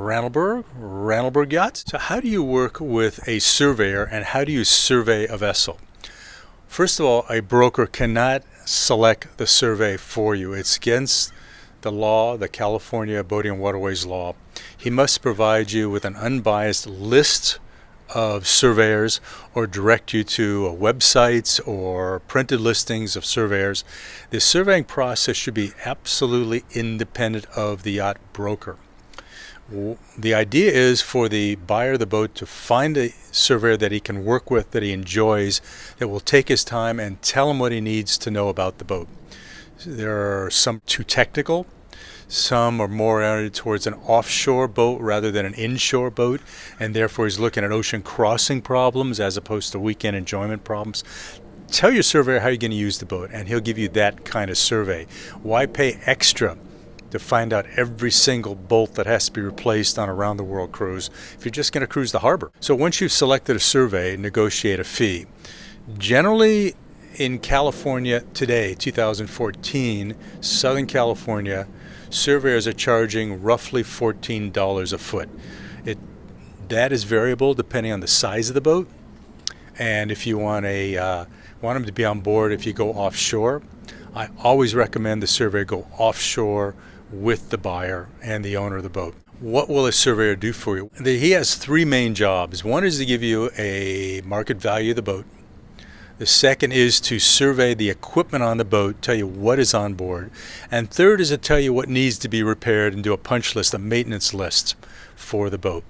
Randall Burg, Randall Burg Yachts. So how do you work with a surveyor and how do you survey a vessel? First of all, a broker cannot select the survey for you. It's against the law, the California Boating and Waterways law. He must provide you with an unbiased list of surveyors or direct you to websites or printed listings of surveyors. The surveying process should be absolutely independent of the yacht broker. The idea is for the buyer of the boat to find a surveyor that he can work with, that he enjoys, that will take his time and tell him what he needs to know about the boat. There are some too technical. Some are more oriented towards an offshore boat rather than an inshore boat, and therefore he's looking at ocean crossing problems as opposed to weekend enjoyment problems. Tell your surveyor how you're going to use the boat, and he'll give you that kind of survey. Why pay extra to find out every single bolt that has to be replaced on a round-the-world cruise if you're just going to cruise the harbor? So once you've selected a survey, negotiate a fee. Generally, in California today, 2014, Southern California, surveyors are charging roughly $14 a foot. That is variable depending on the size of the boat, and if you want them to be on board if you go offshore. I always recommend the surveyor go offshore with the buyer and the owner of the boat. What will a surveyor do for you? He has three main jobs. One is to give you a market value of the boat. The second is to survey the equipment on the boat, tell you what is on board. And third is to tell you what needs to be repaired and do a punch list, a maintenance list for the boat.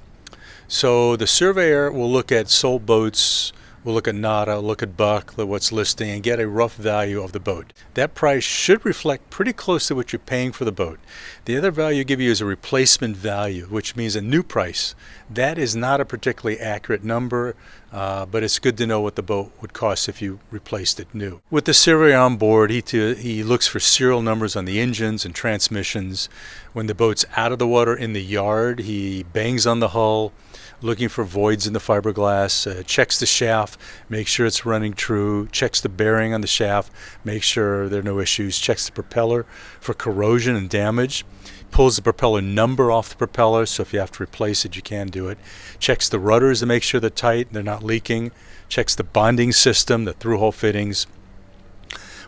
So the surveyor will look at sold boats, will look at NADA, look at Buck, look what's listing, and get a rough value of the boat. That price should reflect pretty close to what you're paying for the boat. The other value give you is a replacement value, which means a new price. That is not a particularly accurate number, but it's good to know what the boat would cost if you replaced it new. With the surveyor on board, he looks for serial numbers on the engines and transmissions. When the boat's out of the water in the yard, he bangs on the hull, looking for voids in the fiberglass, checks the shaft, makes sure it's running true, checks the bearing on the shaft, makes sure there are no issues, checks the propeller for corrosion and damage, pulls the propeller number off the propeller, so if you have to replace it, you can do it, checks the rudders to make sure they're tight, they're not leaking, checks the bonding system, the through-hole fittings.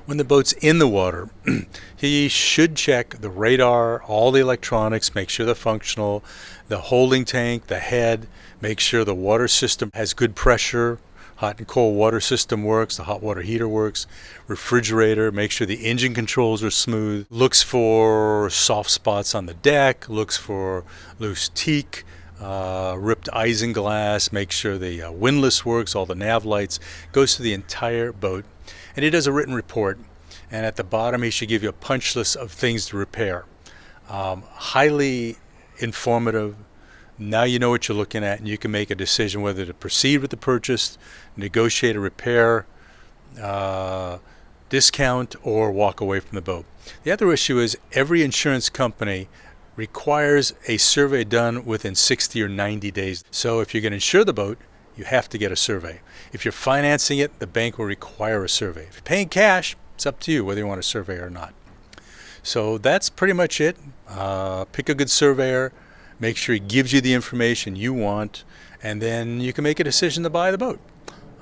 When the boat's in the water, he should check the radar, all the electronics, make sure they're functional, the holding tank, the head, make sure the water system has good pressure, hot and cold water system works, the hot water heater works, refrigerator, make sure the engine controls are smooth, looks for soft spots on the deck, looks for loose teak, ripped isinglass, make sure the windlass works, all the nav lights, goes through the entire boat. And he does a written report, and at the bottom he should give you a punch list of things to repair. Highly informative. Now you know what you're looking at, and you can make a decision whether to proceed with the purchase, negotiate a repair, discount, or walk away from the boat. The other issue is every insurance company requires a survey done within 60 or 90 days. So if you're going to insure the boat, you have to get a survey. If you're financing it, the bank will require a survey. If you're paying cash, it's up to you whether you want a survey or not. So that's pretty much it. Pick a good surveyor, make sure he gives you the information you want, and then you can make a decision to buy the boat.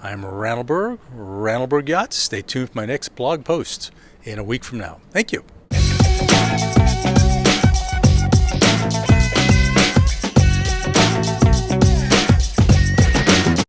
I'm Randall Burg, Randall Burg Yachts. Stay tuned for my next blog post in a week from now. Thank you.